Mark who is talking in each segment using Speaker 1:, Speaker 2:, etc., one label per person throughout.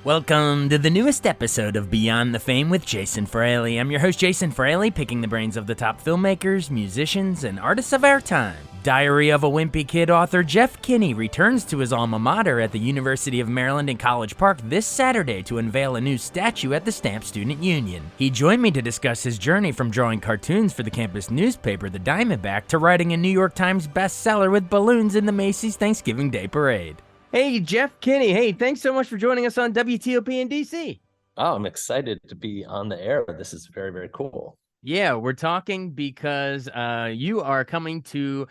Speaker 1: Welcome to the newest episode of Beyond the Fame with Jason Fraley. I'm your host, Jason Fraley, picking the brains of the top filmmakers, musicians, and artists of our time. Diary of a Wimpy Kid author Jeff Kinney returns to his alma mater at the University of Maryland in College Park this Saturday to unveil a new statue at the Stamp Student Union. He joined me to discuss his journey from drawing cartoons for the campus newspaper, The Diamondback, to writing a New York Times bestseller with balloons in the Macy's Thanksgiving Day Parade. Hey, Jeff Kinney. Hey, thanks so much for joining us on WTOP in DC.
Speaker 2: Oh, I'm excited to be on the air. This is very, very cool.
Speaker 1: Yeah, we're talking because you are coming to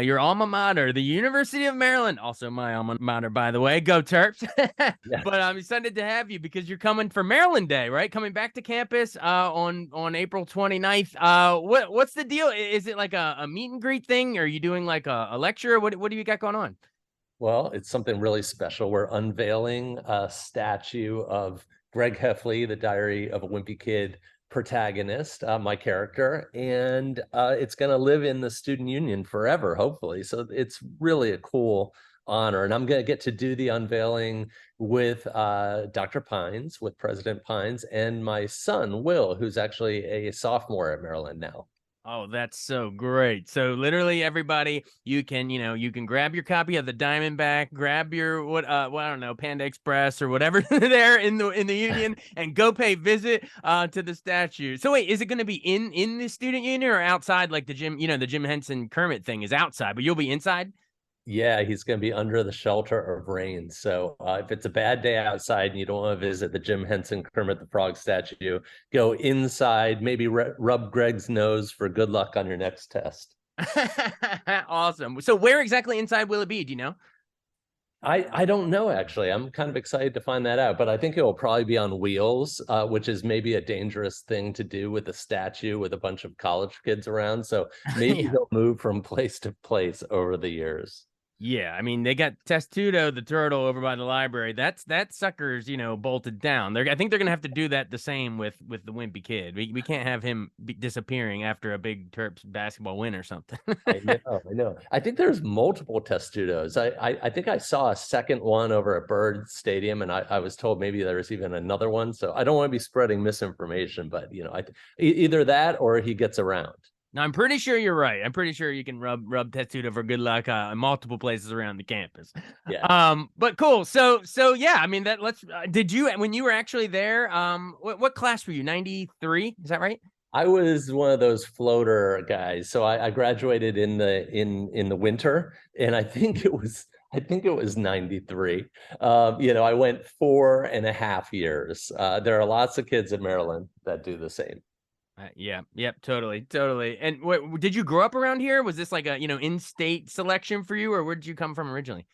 Speaker 1: your alma mater, the University of Maryland, also my alma mater, by the way. Go Terps.
Speaker 2: Yes.
Speaker 1: But I'm excited to have you because you're coming for Maryland Day, right? Coming back to campus on April 29th. What's the deal? Is it like a meet and greet thing? Are you doing like a lecture? What do you got going on?
Speaker 2: Well, it's something really special. We're unveiling a statue of Greg Heffley, the Diary of a Wimpy Kid protagonist, my character, and it's going to live in the student union forever, hopefully. So it's really a cool honor, and I'm going to get to do the unveiling with Dr. Pines, with President Pines, and my son, Will, who's actually a sophomore at Maryland now.
Speaker 1: Oh, that's so great. So literally everybody, you can grab your copy of the Diamondback, grab your I don't know, Panda Express or whatever there in the union and go pay visit to the statue. So wait, is it going to be in the student union or outside, like the Jim, the Jim Henson Kermit thing is outside, but you'll be inside?
Speaker 2: Yeah, he's going to be under the shelter of rain. So if it's a bad day outside and you don't want to visit the Jim Henson Kermit the Frog statue, go inside, maybe rub Greg's nose for good luck on your next test.
Speaker 1: Awesome. So where exactly inside will it be? Do you know?
Speaker 2: I don't know, actually. I'm kind of excited to find that out, but I think it will probably be on wheels, which is maybe a dangerous thing to do with a statue with a bunch of college kids around. So maybe they'll move from place to place over the years.
Speaker 1: Yeah, I mean, they got Testudo, the turtle, over by the library. That sucker's, bolted down. I think they're gonna have to do that the same with the Wimpy Kid. We can't have him disappearing after a big Terps basketball win or something.
Speaker 2: I know. I think there's multiple Testudos. I think I saw a second one over at Bird Stadium, and I was told maybe there's even another one. So I don't want to be spreading misinformation, but either that or he gets around.
Speaker 1: Now, I'm pretty sure you're right. I'm pretty sure you can rub Testudo for good luck in multiple places around the campus.
Speaker 2: Yeah.
Speaker 1: But cool. So yeah. I mean, did you, when you were actually there? What class were you? 93? Is that right?
Speaker 2: I was one of those floater guys. So I graduated in the winter, and I think it was 93. I went 4.5 years. There are lots of kids in Maryland that do the same.
Speaker 1: Yep, totally. And what did you grow up around here? Was this like a in-state selection for you, or where did you come from originally?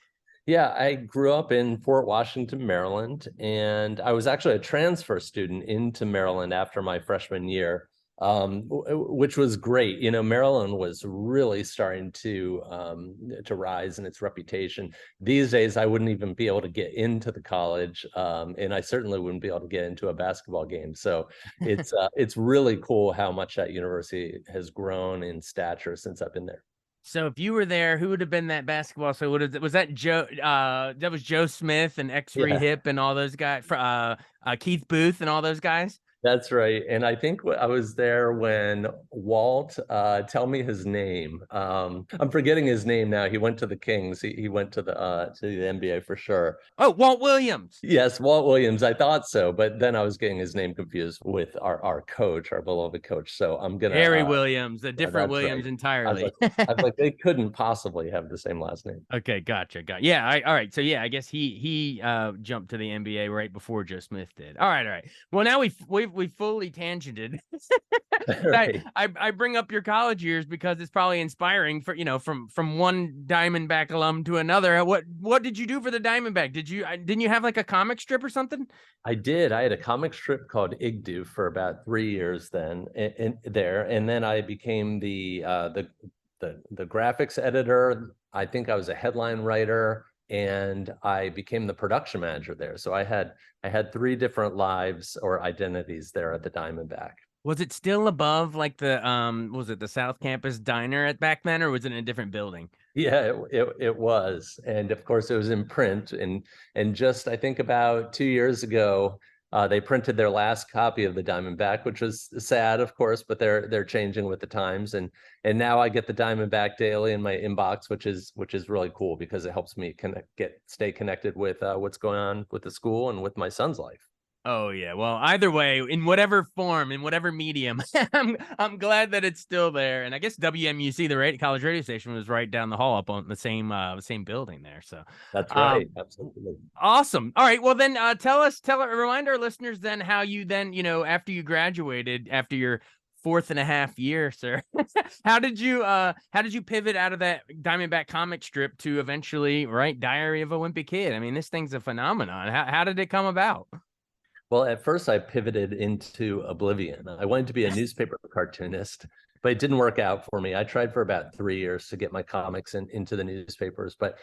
Speaker 2: Yeah, I grew up in Fort Washington, Maryland, and I was actually a transfer student into Maryland after my freshman year, which was great. Maryland was really starting to rise in its reputation. These days, I wouldn't even be able to get into the college, and I certainly wouldn't be able to get into a basketball game. So it's really cool how much that university has grown in stature since I've been there.
Speaker 1: So if you were there, who would have been that basketball? So was that Joe? That was Joe Smith and X-Ray Hip and all those guys. Keith Booth and all those guys.
Speaker 2: That's right. And I think I was there when Walt, tell me his name. I'm forgetting his name now. He went to the Kings. He went to the NBA for sure.
Speaker 1: Oh, Walt Williams.
Speaker 2: Yes, Walt Williams. I thought so, but then I was getting his name confused with our coach, our beloved coach. So I'm gonna
Speaker 1: Harry Williams, a different Williams right. Entirely.
Speaker 2: I was like, they couldn't possibly have the same last name.
Speaker 1: Okay, gotcha. Yeah, all right. So yeah, I guess he jumped to the NBA right before Joe Smith did. All right. Well, now we fully tangented. Right. I bring up your college years because it's probably inspiring for from one Diamondback alum to another. What did you do for the Diamondback? Didn't you have like a comic strip or something?
Speaker 2: I did. I had a comic strip called Igdu for about 3 years then, and then I became the graphics editor. I think I was a headline writer, and I became the production manager there. So I had 3 different lives or identities there at the Diamondback.
Speaker 1: Was it still above like the was it the South Campus diner back then, or was it in a different building?
Speaker 2: Yeah, it was. And of course it was in print. And just I think about 2 years ago, they printed their last copy of the Diamondback, which was sad, of course, but they're changing with the times. And now I get the Diamondback daily in my inbox, which is really cool because it helps me stay connected with what's going on with the school and with my son's life.
Speaker 1: Oh yeah. Well, either way, in whatever form, in whatever medium, I'm glad that it's still there. And I guess WMUC, the college radio station, was right down the hall up on the same building there. So,
Speaker 2: That's right.
Speaker 1: um,
Speaker 2: Absolutely.
Speaker 1: awesome. All right. Well, then remind our listeners then how you then, after you graduated, after your 4.5 year, sir, how did you pivot out of that Diamondback comic strip to eventually write Diary of a Wimpy Kid? I mean, this thing's a phenomenon. How did it come about?
Speaker 2: Well, at first I pivoted into oblivion. I wanted to be a newspaper cartoonist, but it didn't work out for me. I tried for about 3 years to get my comics into the newspapers, but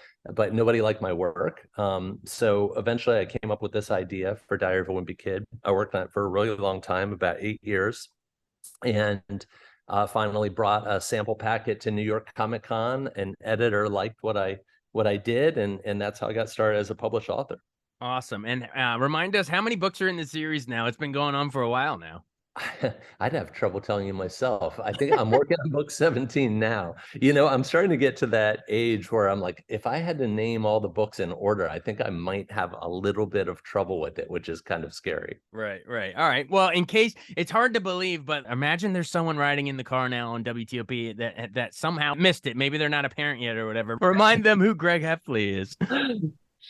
Speaker 2: nobody liked my work. So eventually I came up with this idea for Diary of a Wimpy Kid. I worked on it for a really long time, about 8 years, and finally brought a sample packet to New York Comic Con. An editor liked what I did, and that's how I got started as a published author.
Speaker 1: Awesome. And remind us how many books are in the series now? It's been going on for a while now.
Speaker 2: I'd have trouble telling you myself. I think I'm working on book 17 now. I'm starting to get to that age where I'm like, if I had to name all the books in order, I think I might have a little bit of trouble with it, which is kind of scary.
Speaker 1: Right, right. All right. Well, in case it's hard to believe, but imagine there's someone riding in the car now on WTOP that somehow missed it. Maybe they're not a parent yet or whatever. Remind them who Greg Heffley is.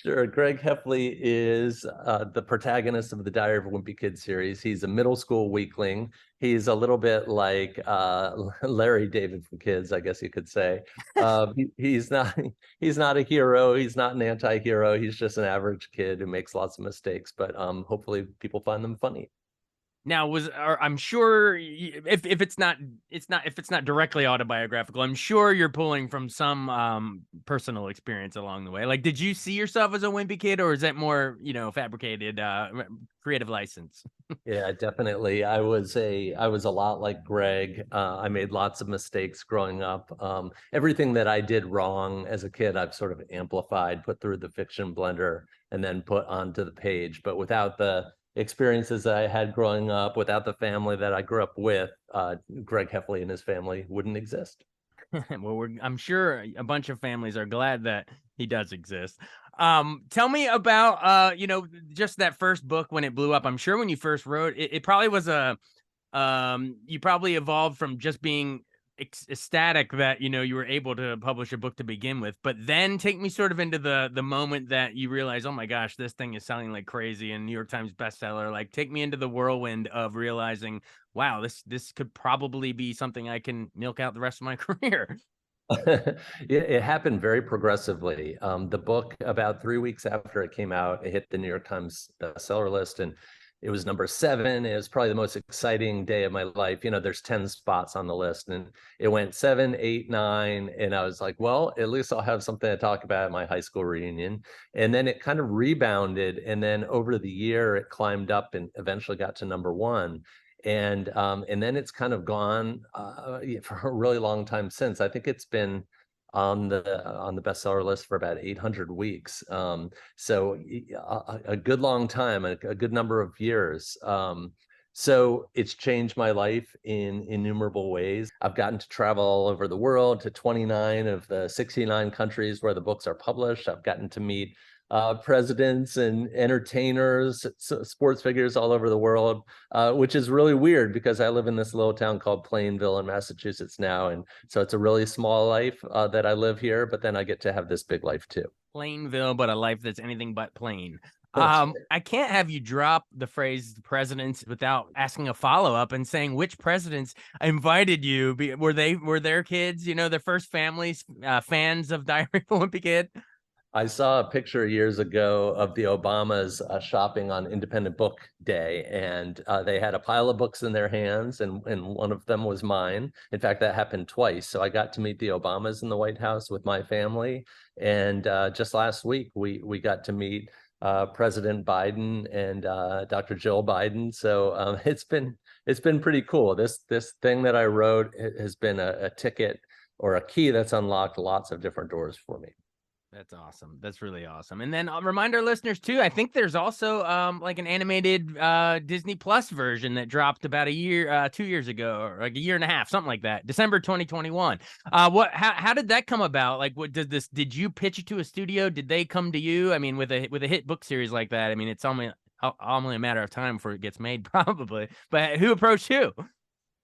Speaker 2: Sure. Greg Heffley is the protagonist of the Diary of a Wimpy Kid series. He's a middle school weakling. He's a little bit like Larry David for kids, I guess you could say. He's not a hero. He's not an anti-hero. He's just an average kid who makes lots of mistakes, but hopefully people find them funny.
Speaker 1: Now, I'm sure if it's not directly autobiographical, I'm sure you're pulling from some personal experience along the way. Like, did you see yourself as a wimpy kid, or is that more fabricated creative license?
Speaker 2: Yeah, definitely. I was a lot like Greg. I made lots of mistakes growing up. Everything that I did wrong as a kid, I've sort of amplified, put through the fiction blender, and then put onto the page. But without the experiences that I had growing up, without the family that I grew up with, Greg Heffley and his family wouldn't exist.
Speaker 1: Well, I'm sure a bunch of families are glad that he does exist. Tell me about just that first book when it blew up. I'm sure when you first wrote it, it probably was you probably evolved from just being ecstatic that you were able to publish a book to begin with, but then take me sort of into the moment that you realize, oh my gosh, this thing is selling like crazy and New York Times bestseller. Like, take me into the whirlwind of realizing, wow, this could probably be something I can milk out the rest of my career.
Speaker 2: It happened very progressively. The book, about 3 weeks after it came out, it hit the New York Times bestseller list, and it was number 7. It was probably the most exciting day of my life. There's 10 spots on the list, and it went 7, 8, 9, and I was like, well, at least I'll have something to talk about at my high school reunion. And then it kind of rebounded, and then over the year, it climbed up and eventually got to number 1. And then it's kind of gone for a really long time since. I think it's been on the bestseller list for about 800 weeks. So a good long time, a good number of years. So it's changed my life in innumerable ways. I've gotten to travel all over the world to 29 of the 69 countries where the books are published. I've gotten to meet presidents and entertainers, sports figures all over the world, which is really weird because I live in this little town called Plainville in Massachusetts now. And so it's a really small life that I live here, but then I get to have this big life too.
Speaker 1: Plainville, but a life that's anything but plain.
Speaker 2: That's right.
Speaker 1: I can't have you drop the phrase presidents without asking a follow-up and saying which presidents invited you. Were their kids, their first families, fans of Diary of a Wimpy Kid?
Speaker 2: I saw a picture years ago of the Obamas shopping on Independent Book Day, and they had a pile of books in their hands, and one of them was mine. In fact, that happened twice. So I got to meet the Obamas in the White House with my family, and just last week we got to meet President Biden and Dr. Jill Biden. So it's been pretty cool. This thing that I wrote has been a ticket or a key that's unlocked lots of different doors for me.
Speaker 1: That's awesome. That's really awesome. And then I'll remind our listeners too, I think there's also like an animated Disney Plus version that dropped about 2 years ago, or like a year and a half, something like that. December 2021. How did that come about? Like did you pitch it to a studio? Did they come to you? I mean, with a hit book series like that, I mean, it's only a matter of time before it gets made, probably. But who approached who?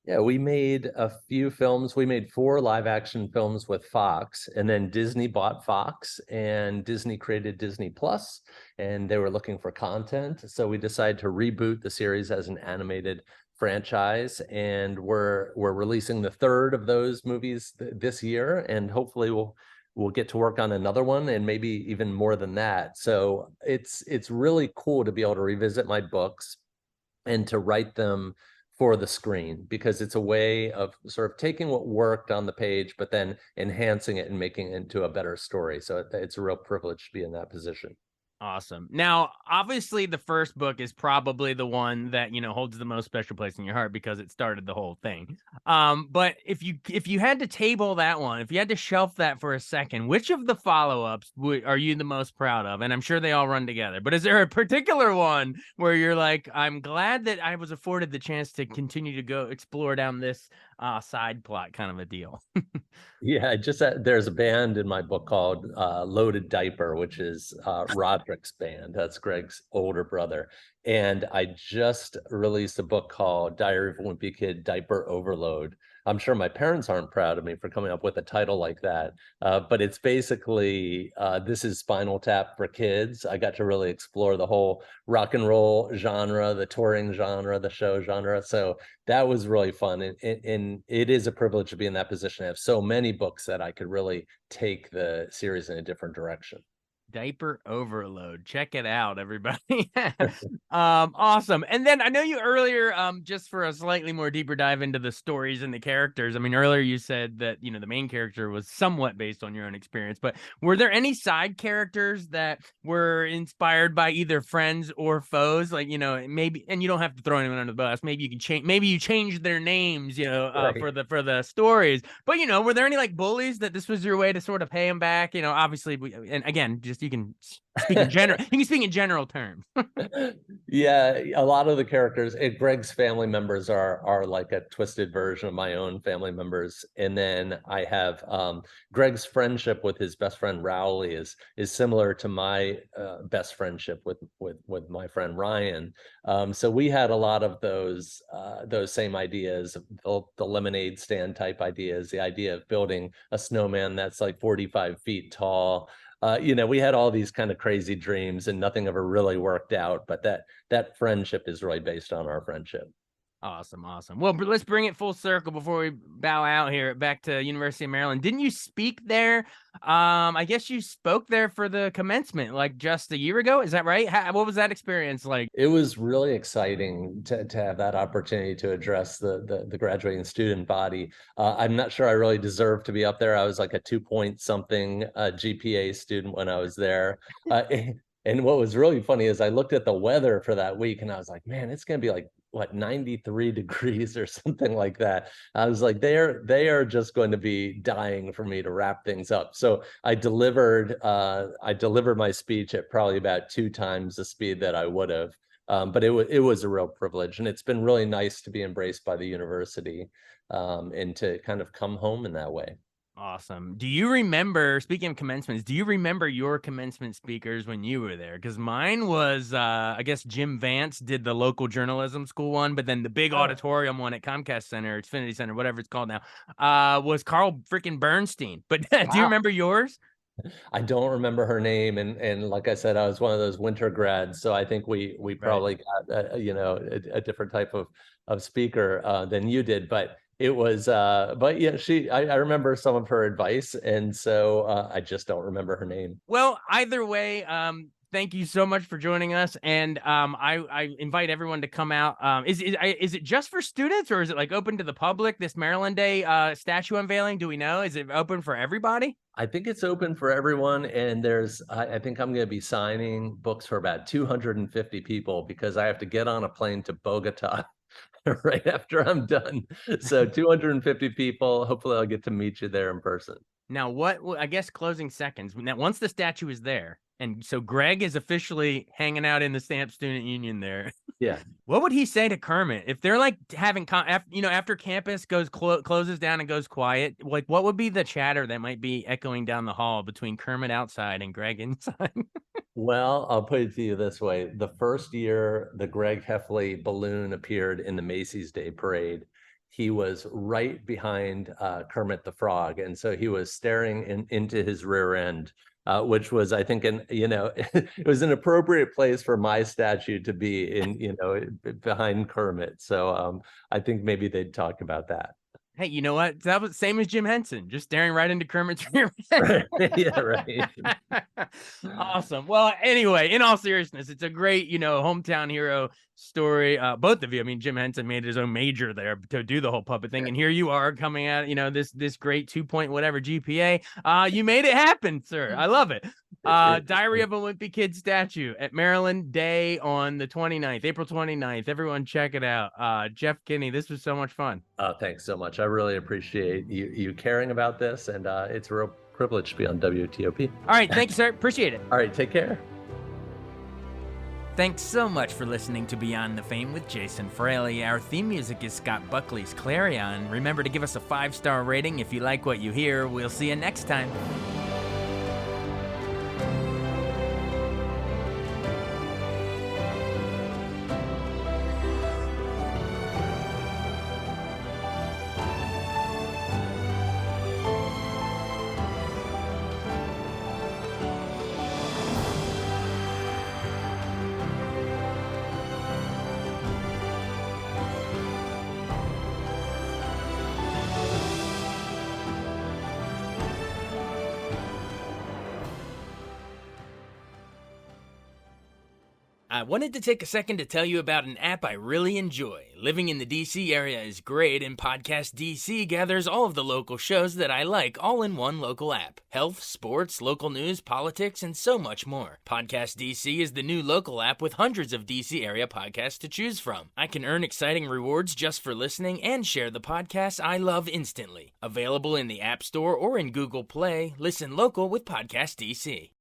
Speaker 2: Yeah, we made a few films. We made 4 live action films with Fox, and then Disney bought Fox, and Disney created Disney Plus, and they were looking for content. So we decided to reboot the series as an animated franchise, and we're releasing the 3rd of those movies this year, and hopefully we'll get to work on another one, and maybe even more than that. So it's really cool to be able to revisit my books and to write them for the screen, because it's a way of sort of taking what worked on the page, but then enhancing it and making it into a better story. So it's a real privilege to be in that position.
Speaker 1: Awesome. Now, obviously, the first book is probably the one that holds the most special place in your heart because it started the whole thing. But if you had to table that one, if you had to shelf that for a second, which of the follow-ups are you the most proud of? And I'm sure they all run together. But is there a particular one where you're like, I'm glad that I was afforded the chance to continue to go explore down this side plot kind of a deal?
Speaker 2: Yeah, there's a band in my book called Loaded Diaper, which is Roderick's band. That's Greg's older brother. And I just released a book called Diary of a Wimpy Kid, Diaper Overload. I'm sure my parents aren't proud of me for coming up with a title like that, but it's basically this is Spinal Tap for kids. I got to really explore the whole rock and roll genre, the touring genre, the show genre. So that was really fun. And it is a privilege to be in that position. I have so many books that I could really take the series in a different direction.
Speaker 1: Diaper Overload. Check it out, everybody. Awesome. And then I know you earlier, just for a slightly more deeper dive into the stories and the characters. I mean, earlier you said that, the main character was somewhat based on your own experience, but were there any side characters that were inspired by either friends or foes? Like, maybe, and you don't have to throw anyone under the bus. Maybe you can change, maybe you changed their names,
Speaker 2: Right.
Speaker 1: for the stories. But, were there any like bullies that this was your way to sort of pay them back? Obviously, and again, just you can speak in general. You can speak in general terms.
Speaker 2: Yeah, a lot of the characters, Greg's family members are like a twisted version of my own family members. And then I have Greg's friendship with his best friend Rowley is similar to my best friendship with my friend Ryan. So we had a lot of those same ideas, the lemonade stand type ideas, the idea of building a snowman that's like 45 feet tall. We had all these kind of crazy dreams and nothing ever really worked out, but that friendship is really based on our friendship.
Speaker 1: Awesome, awesome. Well, let's bring it full circle before we bow out here back to University of Maryland. Didn't you speak there? I guess you spoke there for the commencement like just a year ago. Is that right? What was that experience like?
Speaker 2: It was really exciting to have that opportunity to address the graduating student body. I'm not sure I really deserved to be up there. I was like a 2 point something GPA student when I was there. And what was really funny is I looked at the weather for that week and I was like, man, it's going to be like, what, 93 degrees or something like that. I was like, they are just going to be dying for me to wrap things up. So I delivered my speech at probably about 2 times the speed that I would have. But it was a real privilege, and it's been really nice to be embraced by the university, and to kind of come home in that way.
Speaker 1: Awesome. Do you remember, speaking of commencements, do you remember your commencement speakers when you were there? Because mine was, I guess Jim Vance did the local journalism school one, but then the big auditorium one at Comcast Center, Xfinity Center, whatever it's called now, was Carl freaking Bernstein. But do you remember yours?
Speaker 2: I don't remember her name, and like I said, I was one of those winter grads, so I think we
Speaker 1: Right.
Speaker 2: probably got a different type of speaker than you did, but it was but yeah, I remember some of her advice, and so I just don't remember her name.
Speaker 1: Well, either way, thank you so much for joining us, and I invite everyone to come out. Is it just for students, or is it like open to the public? This Maryland Day statue unveiling, do we know? Is it open for everybody?
Speaker 2: I think it's open for everyone, and I think I'm going to be signing books for about 250 people because I have to get on a plane to Bogota right after I'm done. So 250 people. Hopefully I'll get to meet you there in person.
Speaker 1: Now, I guess closing seconds. Now, once the statue is there, and so Greg is officially hanging out in the Stamp Student Union there.
Speaker 2: Yeah.
Speaker 1: What would he say to Kermit if they're like having, after campus closes down and goes quiet? Like, what would be the chatter that might be echoing down the hall between Kermit outside and Greg inside?
Speaker 2: Well, I'll put it to you this way. The first year the Greg Heffley balloon appeared in the Macy's Day Parade, he was right behind Kermit the Frog. And so he was staring into his rear end, which was, I think, it was an appropriate place for my statue to be behind Kermit. So I think maybe they'd talk about that.
Speaker 1: Hey, you know what? That was same as Jim Henson, just staring right into Kermit's rear.
Speaker 2: Yeah, right.
Speaker 1: Awesome. Well, anyway, in all seriousness, it's a great, hometown hero story. Both of you. I mean, Jim Henson made his own major there to do the whole puppet thing, and here you are coming out, this great 2 whatever GPA. You made it happen, sir. I love it. Diary of a Wimpy Kid statue at Maryland Day on the 29th, April 29th. Everyone check it out. Jeff Kinney, this was so much fun.
Speaker 2: Thanks so much. I really appreciate you caring about this, and it's a real privilege to be on WTOP.
Speaker 1: All right. Thank you, sir. Appreciate it.
Speaker 2: All right. Take care.
Speaker 1: Thanks so much for listening to Beyond the Fame with Jason Fraley. Our theme music is Scott Buckley's Clarion. Remember to give us a 5-star rating if you like what you hear. We'll see you next time. I wanted to take a second to tell you about an app I really enjoy. Living in the DC area is great, and Podcast DC gathers all of the local shows that I like all in one local app. Health, sports, local news, politics, and so much more. Podcast DC is the new local app with hundreds of DC area podcasts to choose from. I can earn exciting rewards just for listening and share the podcasts I love instantly. Available in the App Store or in Google Play, listen local with Podcast DC.